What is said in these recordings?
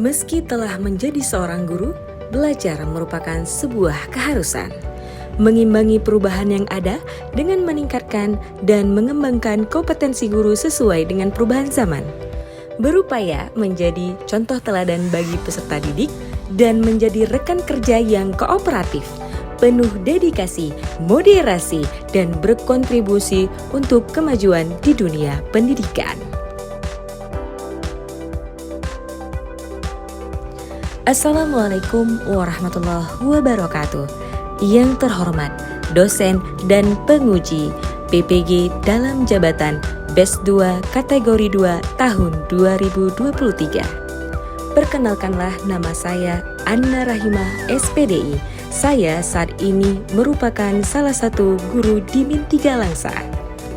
Meski telah menjadi seorang guru, belajar merupakan sebuah keharusan. Mengimbangi perubahan yang ada dengan meningkatkan dan mengembangkan kompetensi guru sesuai dengan perubahan zaman. Berupaya menjadi contoh teladan bagi peserta didik dan menjadi rekan kerja yang kooperatif, penuh dedikasi, moderasi, dan berkontribusi untuk kemajuan di dunia pendidikan. Assalamualaikum warahmatullahi wabarakatuh. Yang terhormat, dosen dan penguji PPG dalam jabatan BES 2 kategori 2 tahun 2023. Perkenalkanlah, nama saya Anna Rahimah SPDI. Saya saat ini merupakan salah satu guru di Min 3 Langsa,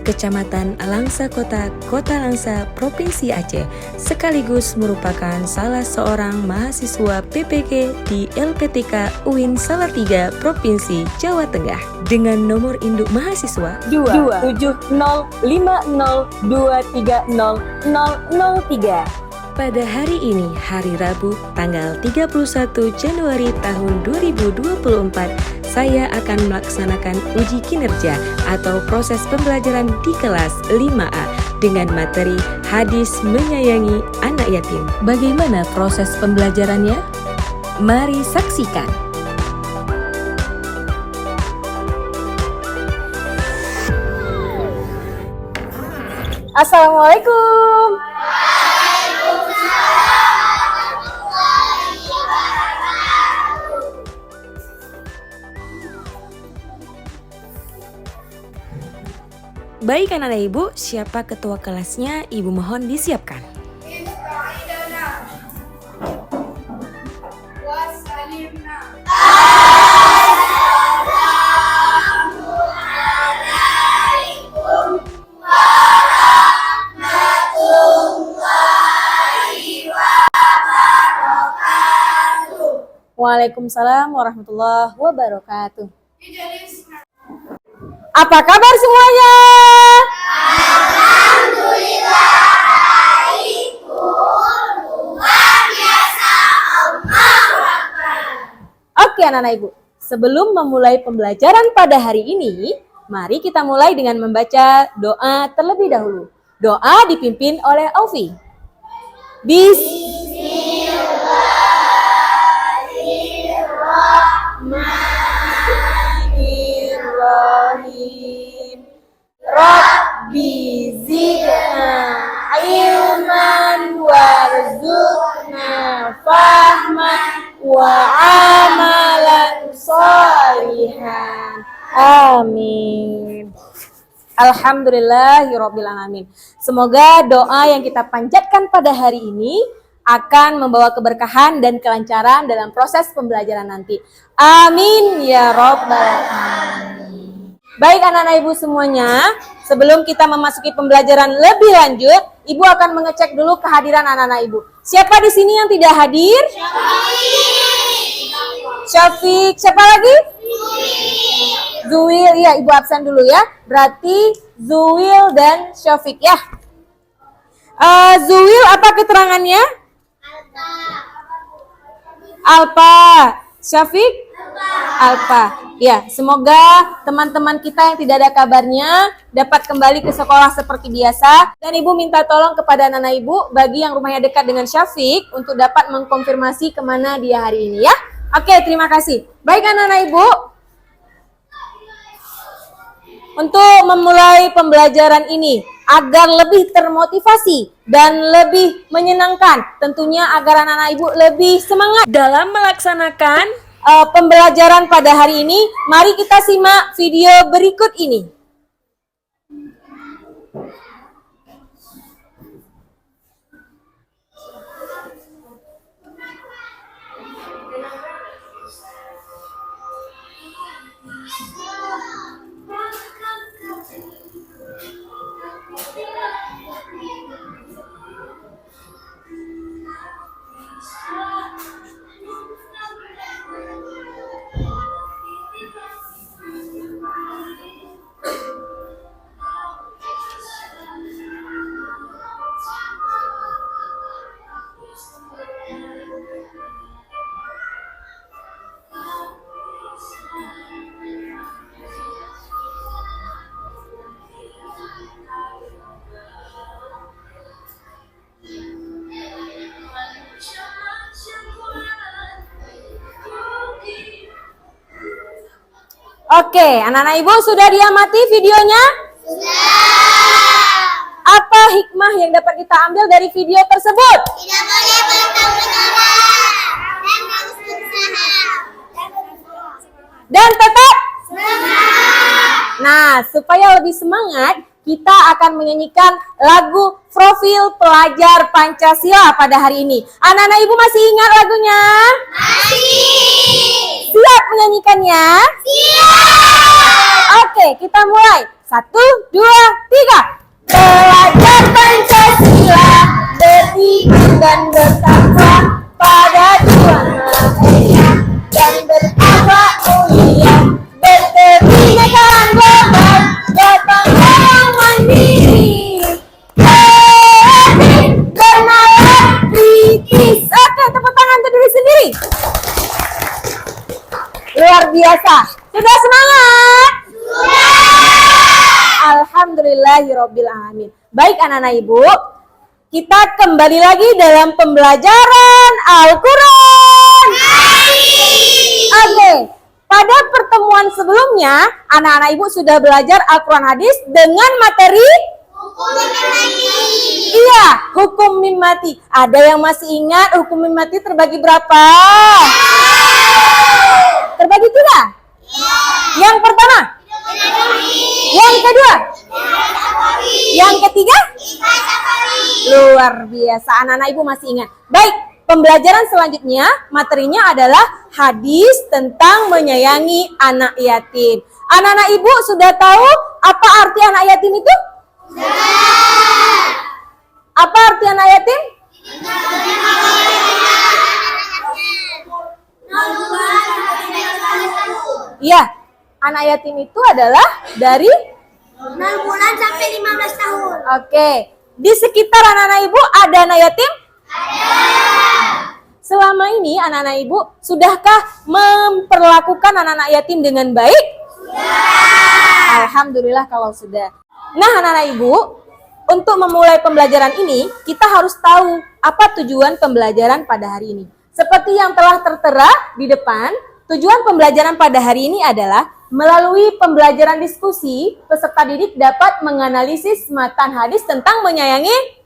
Kecamatan Langsa Kota, Kota Langsa, Provinsi Aceh, sekaligus merupakan salah seorang mahasiswa PPG di LPTK UIN Salatiga, Provinsi Jawa Tengah, dengan nomor induk mahasiswa 27050230003. Pada hari ini, hari Rabu, tanggal 31 Januari tahun 2024, saya akan melaksanakan uji kinerja atau proses pembelajaran di kelas 5A dengan materi hadis menyayangi anak yatim. Bagaimana proses pembelajarannya? Mari saksikan. Assalamualaikum. Baik anak-anak ibu, siapa ketua kelasnya? Ibu mohon disiapkan. Waalaikumsalam warahmatullahi wabarakatuh. Apa kabar semuanya? Alhamdulillah, baik, luar biasa, Allahu Akbar. Oke anak-anak ibu, sebelum memulai pembelajaran pada hari ini, mari kita mulai dengan membaca doa terlebih dahulu. Doa dipimpin oleh Aufi. Bismillahirrahmanirrahim. Rabbi zidna ilman warzuqna fahman wa amalan sholihan. Amin. Alhamdulillahirabbil alamin. Semoga doa yang kita panjatkan pada hari ini akan membawa keberkahan dan kelancaran dalam proses pembelajaran nanti. Amin ya rabbal alamin. Baik anak-anak ibu semuanya, sebelum kita memasuki pembelajaran lebih lanjut, ibu akan mengecek dulu kehadiran anak-anak ibu. Siapa di sini yang tidak hadir? Syafiq. Siapa lagi? Zuwil. Ya, ibu absen dulu ya. Berarti Zuwil dan Syafiq ya. Zuwil apa keterangannya? Alpa. Syafiq? Alpa. Ya, semoga teman-teman kita yang tidak ada kabarnya dapat kembali ke sekolah seperti biasa. Dan ibu minta tolong kepada anak-anak ibu bagi yang rumahnya dekat dengan Syafiq untuk dapat mengkonfirmasi kemana dia hari ini ya. Oke, terima kasih. Baik anak-anak ibu, untuk memulai pembelajaran ini agar lebih termotivasi dan lebih menyenangkan, tentunya agar anak-anak ibu lebih semangat dalam melaksanakan pembelajaran pada hari ini, mari kita simak video berikut ini. Oke, anak-anak ibu sudah diamati videonya? Apa hikmah yang dapat kita ambil dari video tersebut? Tidak boleh pantang menyerah dan harus berusaha. Dan tetap? Semangat. Nah, supaya lebih semangat, kita akan menyanyikan lagu Profil Pelajar Pancasila pada hari ini. Anak-anak ibu masih ingat lagunya? Masih. Siap menyanyikannya? Siap. Oke, kita mulai. 1, 2, 3. Pelajar Pancasila, beriman dan bertakwa pada Tuhan Maha Esa dan berakhlak mulia, berkebinekaan global, berbangsa yang mandiri, kreatif, bernalar, kritis. Oke, tepuk tangan untuk diri sendiri. Luar biasa. Sudah semangat? Alhamdulillahirrabbilalamin. Baik anak-anak ibu, kita kembali lagi dalam pembelajaran Al-Quran. Oke, pada pertemuan sebelumnya, anak-anak ibu sudah belajar Al-Quran hadis dengan materi iya, hukum mim mati. Ada yang masih ingat hukum mim mati terbagi berapa? Terbagi 3? Yang pertama? Yang kedua? Yang ketiga? Luar biasa, anak-anak ibu masih ingat. Baik, pembelajaran selanjutnya materinya adalah hadis tentang menyayangi anak yatim. Anak-anak ibu sudah tahu apa arti anak yatim itu? Apa arti anak yatim? Iya, anak yatim itu adalah dari 0 bulan sampai 15 tahun. Oke, di sekitar anak-anak ibu ada anak yatim? Selama ini anak-anak ibu sudahkah memperlakukan anak-anak yatim dengan baik? Alhamdulillah kalau sudah. Nah anak-anak ibu, untuk memulai pembelajaran ini kita harus tahu apa tujuan pembelajaran pada hari ini. Seperti yang telah tertera di depan, tujuan pembelajaran pada hari ini adalah melalui pembelajaran diskusi, peserta didik dapat menganalisis matan hadis tentang menyayangi.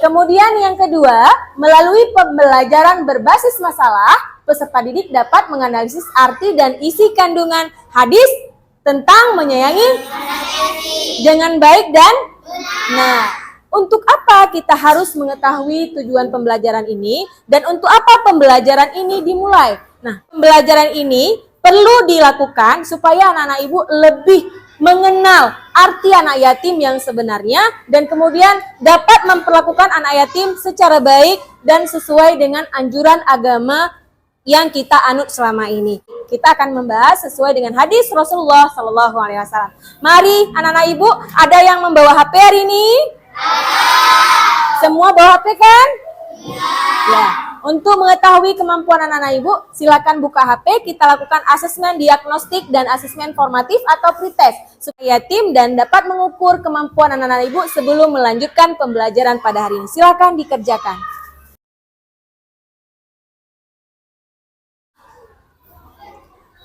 Kemudian yang kedua, melalui pembelajaran berbasis masalah, peserta didik dapat menganalisis arti dan isi kandungan hadis tentang menyayangi dengan baik dan nah. Untuk apa kita harus mengetahui tujuan pembelajaran ini dan untuk apa pembelajaran ini dimulai? Nah, pembelajaran ini perlu dilakukan supaya anak-anak ibu lebih mengenal arti anak yatim yang sebenarnya dan kemudian dapat memperlakukan anak yatim secara baik dan sesuai dengan anjuran agama yang kita anut selama ini. Kita akan membahas sesuai dengan hadis Rasulullah SAW. Mari anak-anak ibu, ada yang membawa HP hari ini? Semua bawa HP kan? Ya. Untuk mengetahui kemampuan anak-anak ibu, silakan buka HP, kita lakukan asesmen diagnostik dan asesmen formatif atau pretest supaya tim dan dapat mengukur kemampuan anak-anak ibu sebelum melanjutkan pembelajaran pada hari ini. Silakan dikerjakan.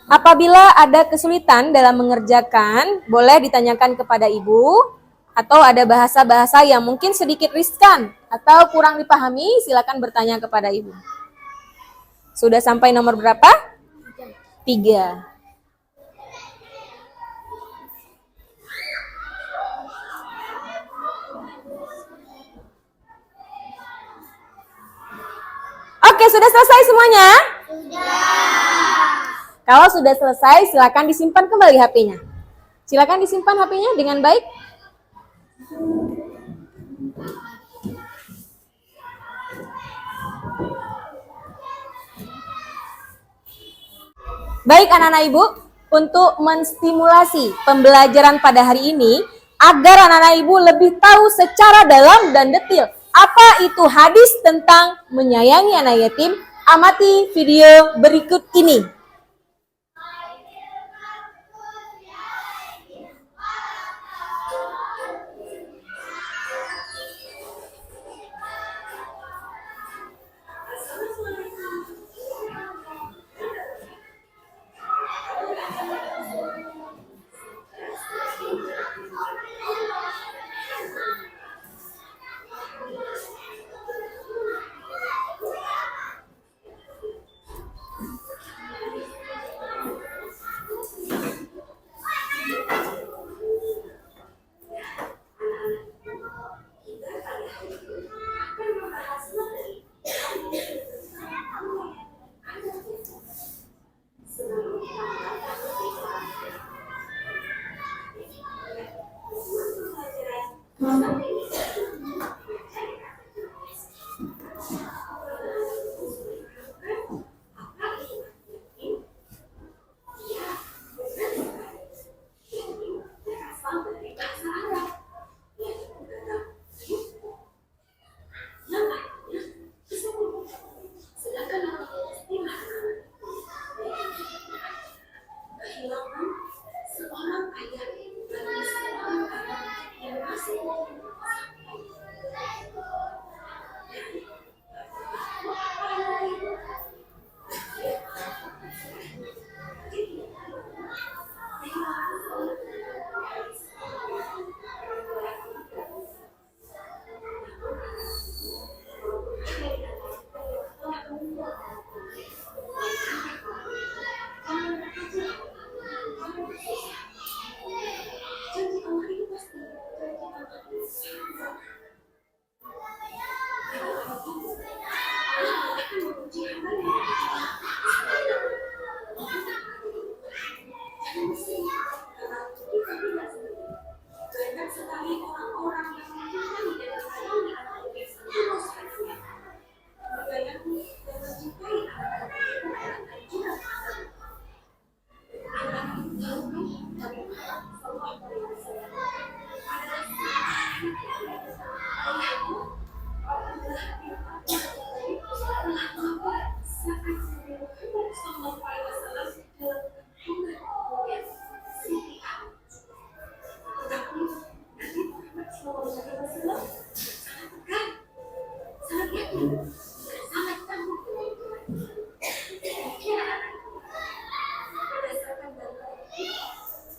Apabila ada kesulitan dalam mengerjakan, boleh ditanyakan kepada ibu. Atau ada bahasa-bahasa yang mungkin sedikit riskan atau kurang dipahami, silakan bertanya kepada ibu. Sudah sampai nomor berapa? 3. Oke, sudah selesai semuanya? Kalau sudah selesai, silakan disimpan kembali HP-nya. Silakan disimpan HP-nya dengan baik. Baik anak-anak ibu, untuk menstimulasi pembelajaran pada hari ini agar anak-anak ibu lebih tahu secara dalam dan detail apa itu hadis tentang menyayangi anak yatim, amati video berikut ini.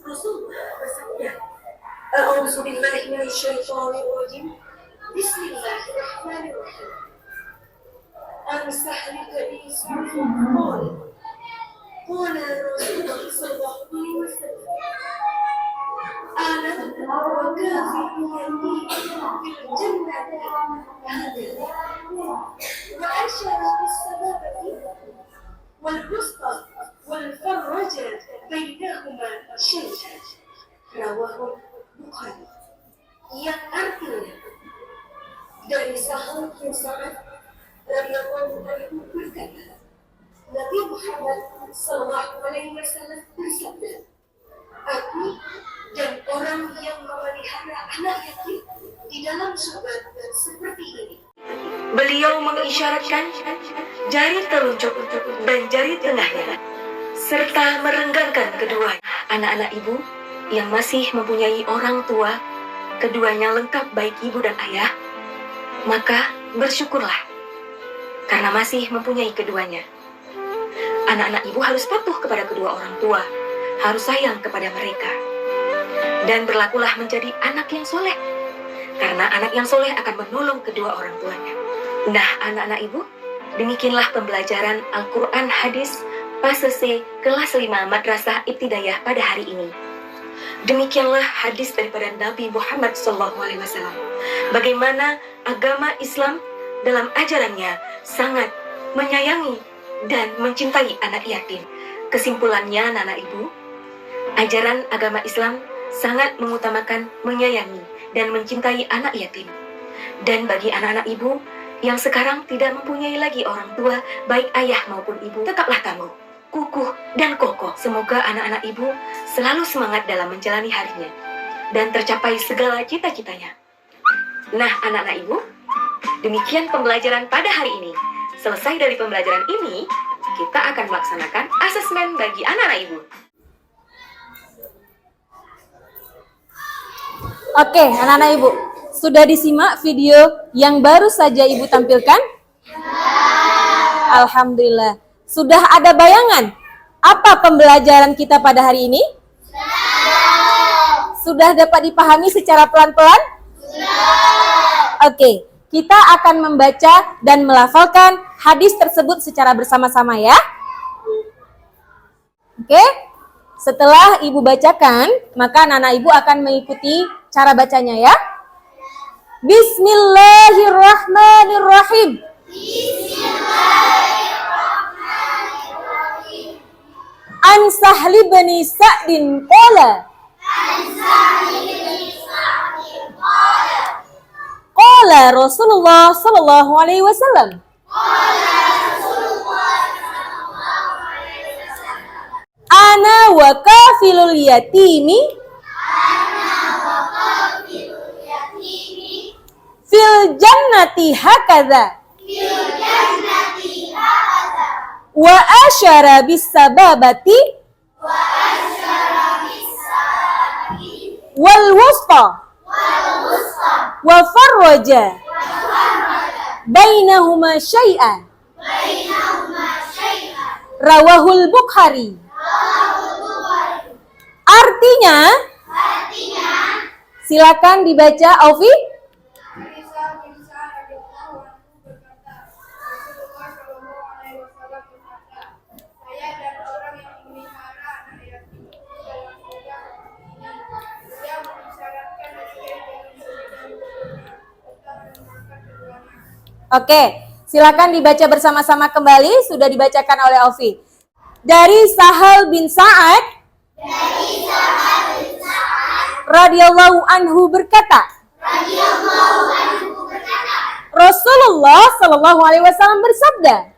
Rasulullah bersabda, "A'udzu billahi minasyaitonir rajim. Bismillahirrahmanirrahim. An Sahl bin Sa'd qala Rasulullah sallallahu alaihi wasallam, ana wa kafirun fil jannati wa ashara bis sababati wal wusta wal farrajat bainahuma syajjat." Rawahu Bukhari. Yang artinya dari Sahal bin Sa'ad radhiyallahu anhu berkata, Nabi Muhammad sallallahu alaihi wasallam bersabda, "Aku dan orang yang memelihara anak yatim di dalam surga seperti ini." Beliau mengisyaratkan jari telunjuk dan jari tengahnya, serta merenggangkan kedua anak-anak ibu yang masih mempunyai orang tua, keduanya lengkap baik ibu dan ayah, maka bersyukurlah karena masih mempunyai keduanya. Anak-anak ibu harus patuh kepada kedua orang tua, harus sayang kepada mereka, dan berlakulah menjadi anak yang soleh, karena anak yang soleh akan menolong kedua orang tuanya. Nah, anak-anak ibu, demikianlah pembelajaran Al-Quran Hadis Fase C kelas 5 Madrasah Ibtidaiyah pada hari ini. Demikianlah hadis daripada Nabi Muhammad SAW. Bagaimana agama Islam dalam ajarannya sangat menyayangi dan mencintai anak yatim. Kesimpulannya, anak ibu, ajaran agama Islam sangat mengutamakan menyayangi dan mencintai anak yatim. Dan bagi anak-anak ibu yang sekarang tidak mempunyai lagi orang tua, baik ayah maupun ibu, tetaplah tangguh, kukuh, dan kokoh. Semoga anak-anak ibu selalu semangat dalam menjalani harinya dan tercapai segala cita-citanya. Nah, anak-anak ibu, demikian pembelajaran pada hari ini. Selesai dari pembelajaran ini, kita akan melaksanakan asesmen bagi anak-anak ibu. Oke, anak-anak ibu, sudah disimak video yang baru saja ibu tampilkan? Alhamdulillah. Sudah ada bayangan apa pembelajaran kita pada hari ini? Sudah dapat dipahami secara pelan-pelan? Oke, kita akan membaca dan melafalkan hadis tersebut secara bersama-sama ya. Oke, setelah ibu bacakan, maka anak-anak ibu akan mengikuti cara bacanya ya. Bismillahirrahmanirrahim. An Sahli bin Sa'din qala. Qala Rasulullah sallallahu alaihi wasallam. Ana wa kafilul yatimi fil jannati hakadha. Wa asyara bis sababati wal wusta wa farraja bainahuma syai'an. Rawahul Bukhari. Artinya, silakan dibaca Aufi. Oke, silakan dibaca bersama-sama kembali. Sudah dibacakan oleh Aufi. Dari Sahal bin Sa'ad radhiyallahu anhu berkata, Rasulullah sallallahu alaihi wasallam bersabda,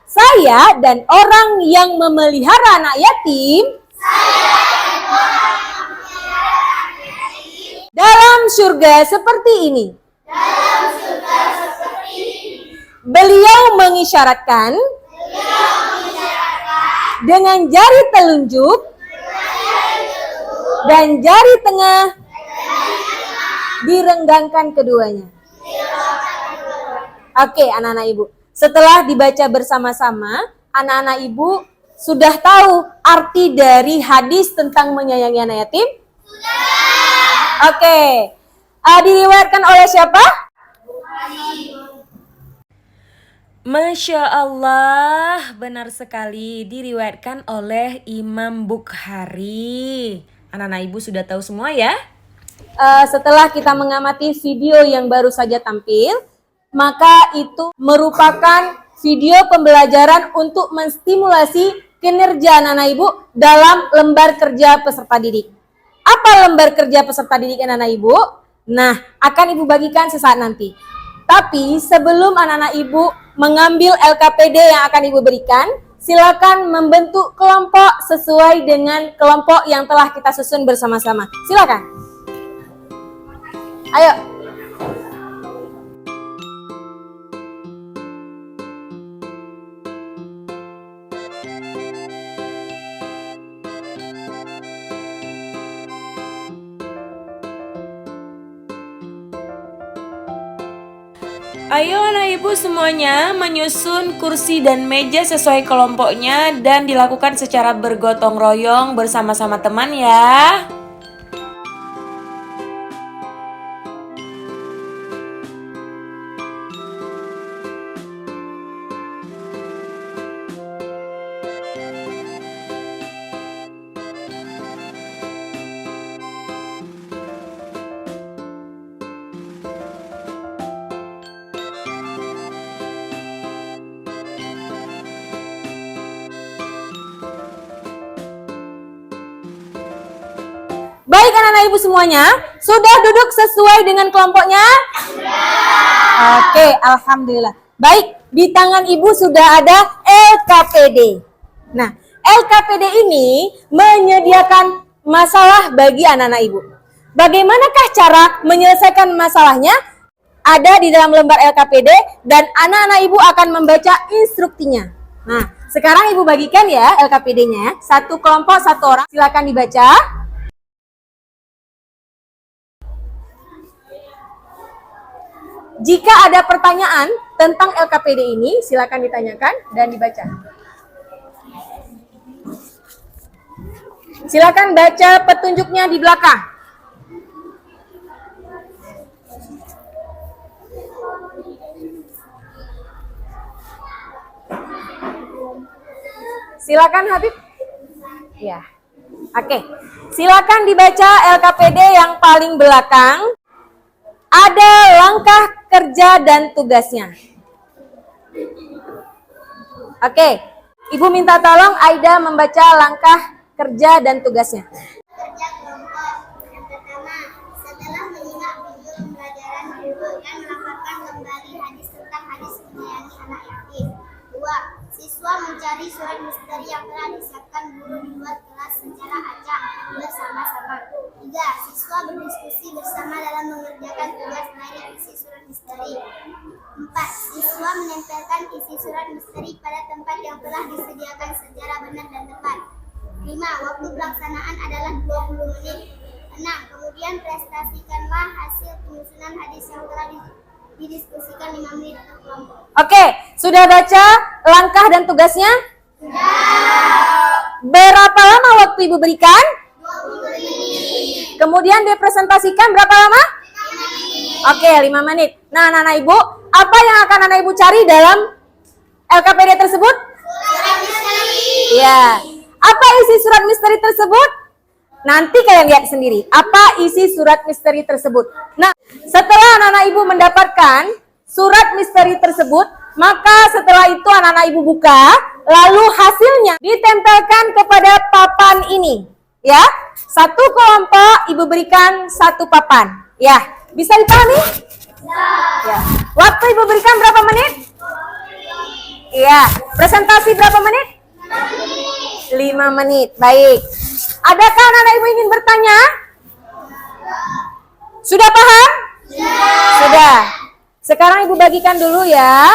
saya dan orang yang memelihara anak yatim dalam surga seperti ini. Beliau mengisyaratkan dengan jari telunjuk dan jari tengah direnggangkan keduanya. Oke, anak-anak ibu. Setelah dibaca bersama-sama, anak-anak ibu sudah tahu arti dari hadis tentang menyayangi anak yatim? Sudah. Oke. Diriwayatkan oleh siapa? Masya Allah, benar sekali diriwayatkan oleh Imam Bukhari. Anak-anak ibu sudah tahu semua ya? Setelah kita mengamati video yang baru saja tampil, maka itu merupakan video pembelajaran untuk menstimulasi kinerja anak-anak ibu dalam lembar kerja peserta didik. Apa lembar kerja peserta didik anak-anak ibu? Nah, akan ibu bagikan sesaat nanti. Tapi sebelum anak-anak ibu mengambil LKPD yang akan ibu berikan, silakan membentuk kelompok sesuai dengan kelompok yang telah kita susun bersama-sama. Silakan. Ayo. Ayo anak ibu semuanya menyusun kursi dan meja sesuai kelompoknya dan dilakukan secara bergotong royong bersama-sama teman ya. Baik anak-anak ibu semuanya, sudah duduk sesuai dengan kelompoknya? Oke, alhamdulillah. Baik, di tangan ibu sudah ada LKPD. Nah, LKPD ini menyediakan masalah bagi anak-anak ibu. Bagaimanakah cara menyelesaikan masalahnya? Ada di dalam lembar LKPD dan anak-anak ibu akan membaca instruktinya. Nah, sekarang ibu bagikan ya LKPD-nya. Satu kelompok, satu orang. Silakan dibaca. Jika ada pertanyaan tentang LKPD ini, silakan ditanyakan dan dibaca. Silakan baca petunjuknya di belakang. Silakan Habib. Ya. Oke. Silakan dibaca LKPD yang paling belakang. Ada langkah kerja dan tugasnya. Oke, Ibu minta tolong Aida membaca langkah kerja dan tugasnya. Kerja kelompok. Yang pertama, setelah menyimak video pembelajaran guru dan melaporkan kembali hadis tentang hadis menyayangi anak yatim. 2. Siswa mencari surat misteri yang telah disiapkan guru di luar kelas secara acak bersama-sama. 3. Siswa berdiskusi bersama dalam mengerjakan tugas dari isi surat misteri. 4. Siswa menempelkan isi surat misteri pada tempat yang telah disediakan secara benar dan tepat. 5. Waktu pelaksanaan adalah 20 menit. 6. Kemudian prestasikanlah hasil penyusunan hadis yang telah didiskusikan 5 menit per kelompok. Oke, sudah baca langkah dan tugasnya? Berapa lama waktu Ibu berikan? 20 menit. Kemudian dipresentasikan berapa lama? 5 menit. Oke, 5 menit. Nah, anak-anak Ibu, apa yang akan anak Ibu cari dalam LKPD tersebut? Surat misteri. Ya. Apa isi surat misteri tersebut? Nanti kalian lihat sendiri. Apa isi surat misteri tersebut? Nah, setelah anak-anak Ibu mendapatkan surat misteri tersebut, maka setelah itu anak-anak Ibu buka, lalu hasilnya ditempelkan kepada papan ini. Ya, satu kelompok Ibu berikan satu papan. Ya, bisa dipahami? Ya. Waktu Ibu berikan berapa menit? Iya. Presentasi berapa menit? 5 menit. Baik. Adakah anak-anak Ibu ingin bertanya? Sudah paham? Sudah. Sekarang Ibu bagikan dulu ya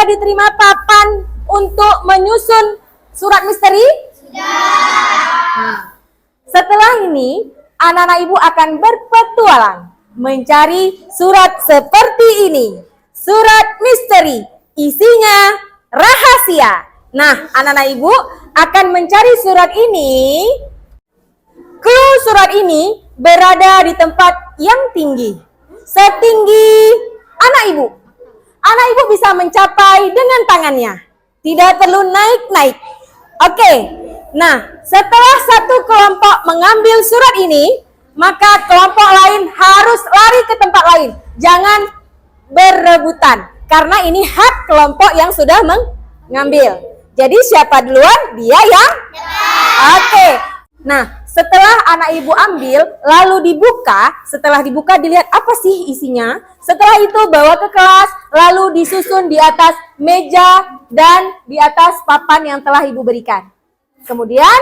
Sudah diterima papan untuk menyusun surat misteri? Sudah. Setelah ini, anak-anak ibu akan berpetualang mencari surat seperti ini. Surat misteri, isinya rahasia. Nah, anak-anak ibu akan mencari surat ini. Clue surat ini berada di tempat yang tinggi, setinggi anak ibu. Anak ibu bisa mencapai dengan tangannya, tidak perlu naik-naik. Oke, nah setelah satu kelompok mengambil surat ini, maka kelompok lain harus lari ke tempat lain. Jangan berebutan, karena ini hak kelompok yang sudah mengambil. Jadi siapa duluan, dia yang Oke. Nah, setelah anak ibu ambil, lalu dibuka. Setelah dibuka, dilihat apa sih isinya. Setelah itu bawa ke kelas, lalu disusun di atas meja dan di atas papan yang telah ibu berikan. Kemudian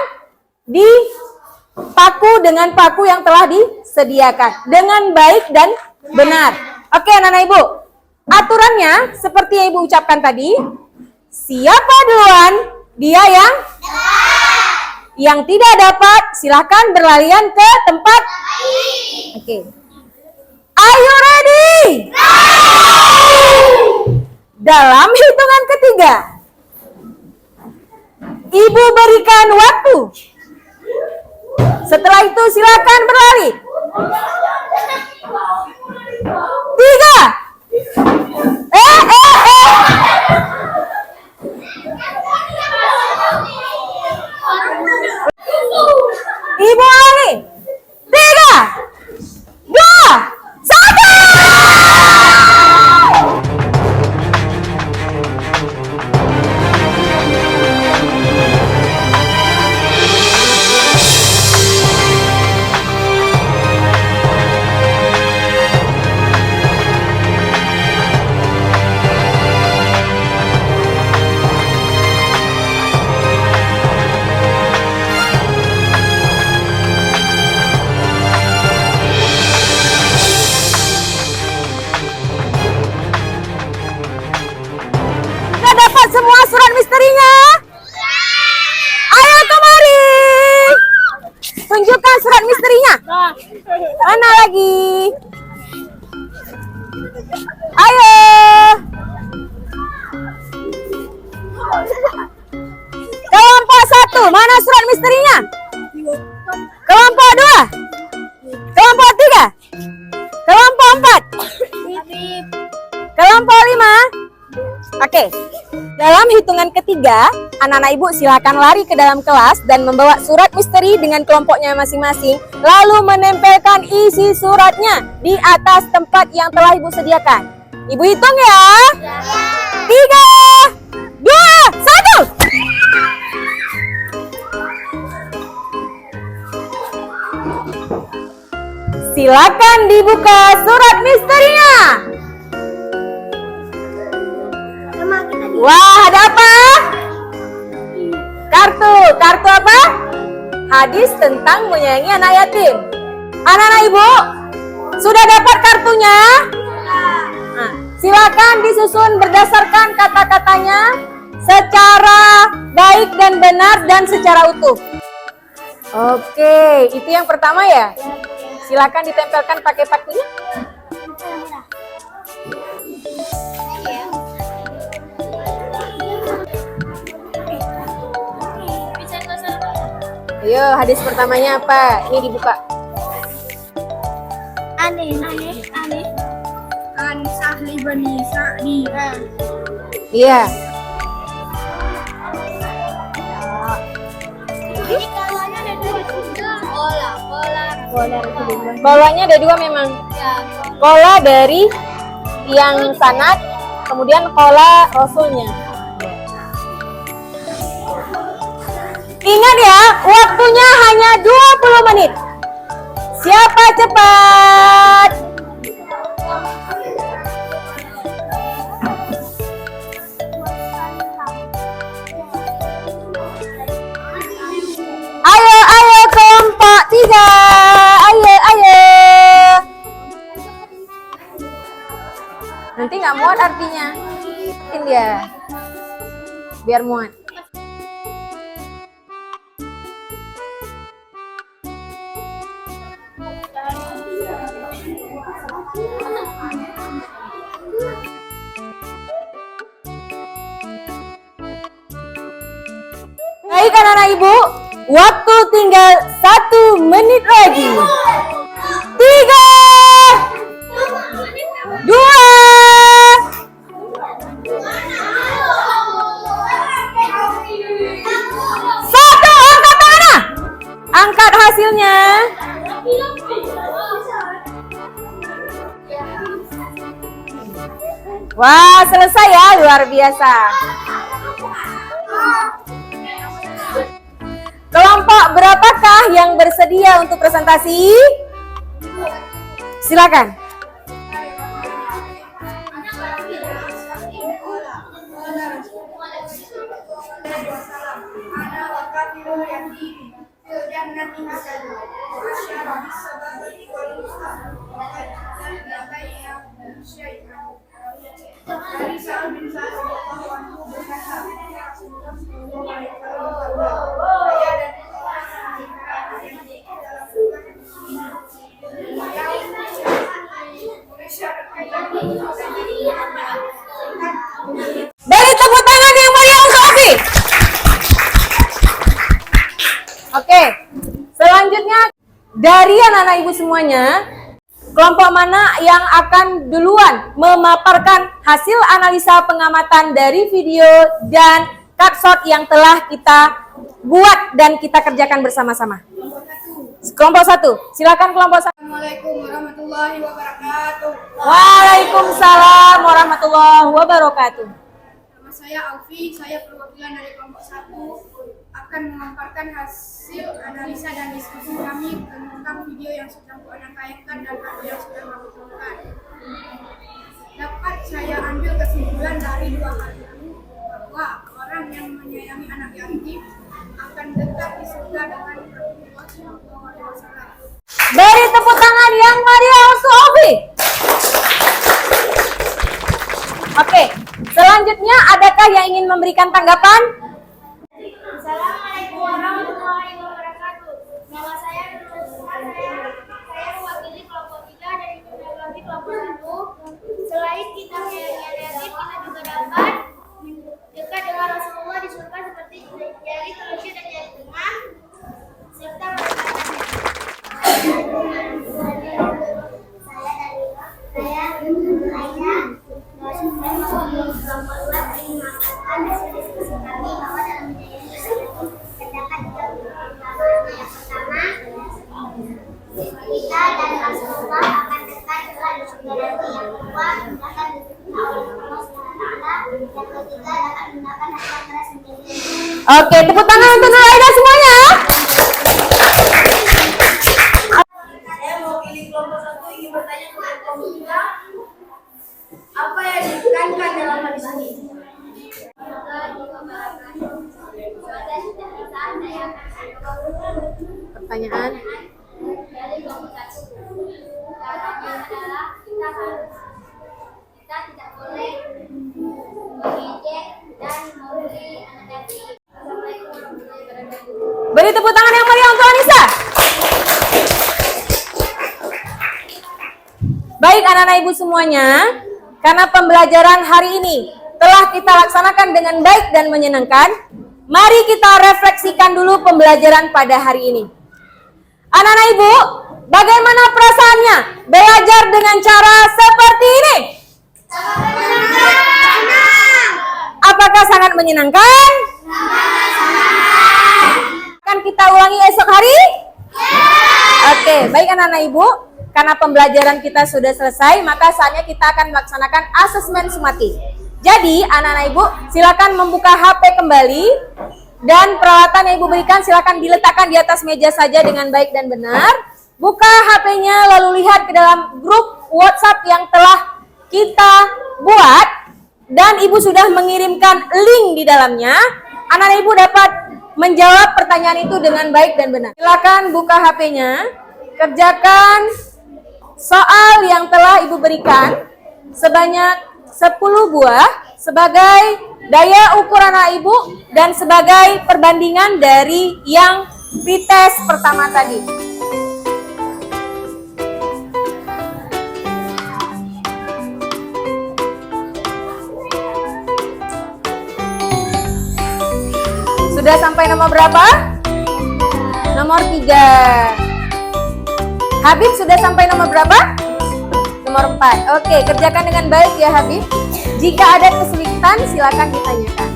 dipaku dengan paku yang telah disediakan dengan baik dan benar. Oke, anak-anak ibu. Aturannya seperti yang ibu ucapkan tadi. Siapa duluan, dia yang Yang tidak dapat, silakan berlarian ke tempat. Oke. Are you ready? Dalam hitungan ketiga, ibu berikan waktu. Setelah itu silakan berlari. 3. Ibu lari. 3, 2, 1. Semua surat misterinya? Ayo kemari. Tunjukkan surat misterinya. Mana lagi? Ayo. Kelompok 1, mana surat misterinya? Kelompok 2. Kelompok 3. Kelompok 4. Kelompok 5. Oke, dalam hitungan ketiga, anak-anak ibu silakan lari ke dalam kelas dan membawa surat misteri dengan kelompoknya masing-masing, lalu menempelkan isi suratnya di atas tempat yang telah ibu sediakan. Ibu hitung ya. 3, 2, 1. Silakan dibuka surat misterinya. Wah, ada apa? Kartu apa? Hadis tentang menyayangi anak yatim. Anak-anak ibu, sudah dapat kartunya? Nah, silakan disusun berdasarkan kata-katanya secara baik dan benar dan secara utuh. Oke, itu yang pertama ya. Silakan ditempelkan pakai pakunya. Ayo, hadis pertamanya apa? Ini dibuka. Aneh. An Sahli Bani Sa'di. Iya. Ini kolanya ada dua. Kolanya ada dua memang. Kola dari yang sanad, kemudian kola rasulnya. Ingat ya, waktunya hanya 20 menit. Siapa cepat? Ayo kelompok 3. Ayo. Nanti nggak muat artinya. Ini ya. Biar muat. Baik anak-anak ibu, waktu tinggal 1 menit lagi. 3, 2, 1, angkat tangannya. Angkat hasilnya. Wah, selesai ya, luar biasa. Kelompok berapakah yang bersedia untuk presentasi? Silakan. Beri tepuk tangan yang meriah untuk Ovi. Oke, selanjutnya dari anak-anak ibu semuanya, kelompok mana yang akan duluan memaparkan hasil analisa pengamatan dari video dan cardshot yang telah kita buat dan kita kerjakan bersama-sama? Kelompok 1, silakan kelompok 1. Assalamualaikum warahmatullahi wabarakatuh. Waalaikumsalam warahmatullahi wabarakatuh. Nama saya Alfi, saya perwakilan dari kelompok 1 akan memaparkan hasil analisa dan diskusi kami tentang video yang sudah Anda tayangkan dan audio yang sudah kami turunkan. Dapat saya ambil kesimpulan dari 2 hal itu bahwa orang yang menyayangi anak yatim akan dekat di surga dengan Rasulullah SAW. Beri tepuk tangan yang meriah untuk Ovi. Oke, selanjutnya adakah yang ingin memberikan tanggapan? Assalamualaikum warahmatullahi wabarakatuh. Nama saya Nurul Sultan. Saya mewakili kelompok 3 dari Teknologi kelompok 1. Selain kita menyayangi yatim, kita juga dapat dekat dengan Rasulullah di surga seperti jari telunjuk dan jari tengah serta kita dan Rasulullah akan dekat dengan surga nanti. Yang kedua, mudahkan rezeki oleh Allah SWT. Yang ketiga, dapat menggunakan harta keras sendiri. Oke, tepuk tangan untuk Nuraida semuanya. Saya mewakili kelompok 1 ingin bertanya kepada kelompok 3, apa yang ditekankan dalam hadis ini? Pertanyaan. Dari kelompok 1. Caranya adalah kita tidak boleh mengejek dan memberi anak yatim. Assalamualaikum warahmatullahi wabarakatuh. Beri tepuk tangan yang meriah untuk Anissa. Baik anak-anak ibu semuanya, karena pembelajaran hari ini telah kita laksanakan dengan baik dan menyenangkan, mari kita refleksikan dulu pembelajaran pada hari ini. Anak-anak ibu, bagaimana perasaannya belajar dengan cara seperti ini? Apakah sangat menyenangkan? Akan kita ulangi esok hari? Oke, baik anak-anak ibu, karena pembelajaran kita sudah selesai, maka saatnya kita akan melaksanakan asesmen sumatif. Jadi, anak-anak ibu, silakan membuka HP kembali dan peralatan yang ibu berikan silakan diletakkan di atas meja saja dengan baik dan benar. Buka HP-nya lalu lihat ke dalam grup WhatsApp yang telah kita buat dan ibu sudah mengirimkan link di dalamnya. Anak-anak ibu dapat menjawab pertanyaan itu dengan baik dan benar. Silakan buka HP-nya, kerjakan soal yang telah ibu berikan sebanyak 10 buah sebagai daya ukur anak ibu dan sebagai perbandingan dari yang pretest pertama tadi. Sudah sampai nomor berapa? Nomor 3. Habib sudah sampai nomor berapa? Nomor 4. Oke, kerjakan dengan baik ya Habib. Jika ada kesulitan silakan ditanyakan.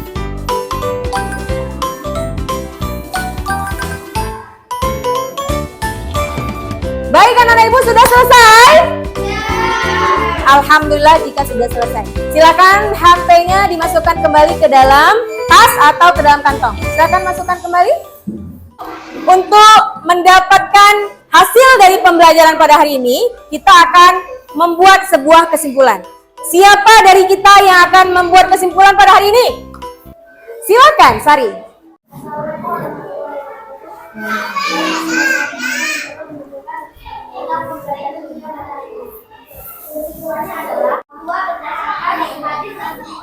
Baik anak-anak ibu sudah selesai? Alhamdulillah jika sudah selesai. Silakan HP-nya dimasukkan kembali ke dalam tas atau ke dalam kantong. Silakan masukkan kembali. Untuk mendapatkan hasil dari pembelajaran pada hari ini, kita akan membuat sebuah kesimpulan. Siapa dari kita yang akan membuat kesimpulan pada hari ini? Silakan, Sari. Kesimpulannya adalah bahwa berdasarkan hadis dan Muhammad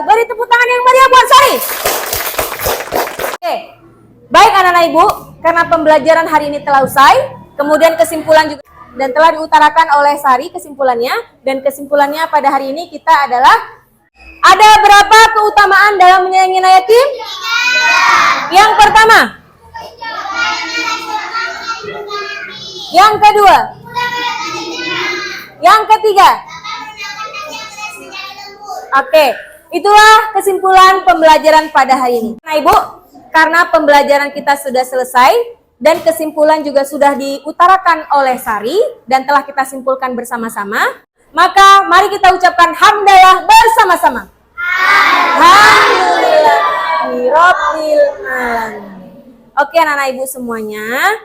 Beri tepuk tangan yang meriah buat Sari. Oke, baik anak-anak ibu, karena pembelajaran hari ini telah usai, kemudian kesimpulan juga dan telah diutarakan oleh Sari kesimpulannya, dan kesimpulannya pada hari ini kita adalah ada berapa keutamaan dalam menyayangi anak yatim? Yang pertama, yang kedua, yang ketiga. Oke, itulah kesimpulan pembelajaran pada hari ini. Nah ibu, karena pembelajaran kita sudah selesai dan kesimpulan juga sudah diutarakan oleh Sari dan telah kita simpulkan bersama-sama, maka mari kita ucapkan hamdalah bersama-sama. Alhamdulillah Rabbil alamin. Oke anak-anak ibu semuanya,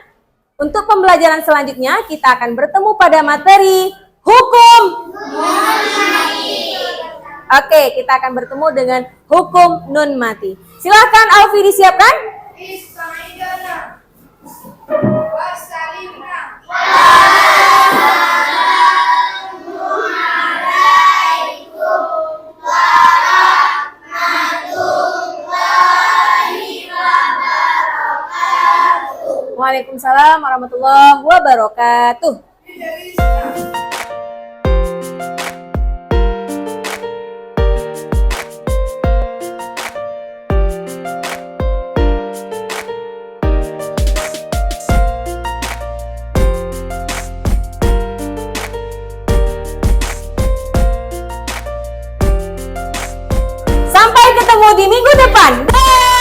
untuk pembelajaran selanjutnya kita akan bertemu pada materi hukum. Oke, kita akan bertemu dengan hukum nun mati. Silahkan Alfi disiapkan. Ismailana Wassalimna. Waalaikumsalam warahmatullahi wabarakatuh. Sampai ketemu di minggu depan. Bye.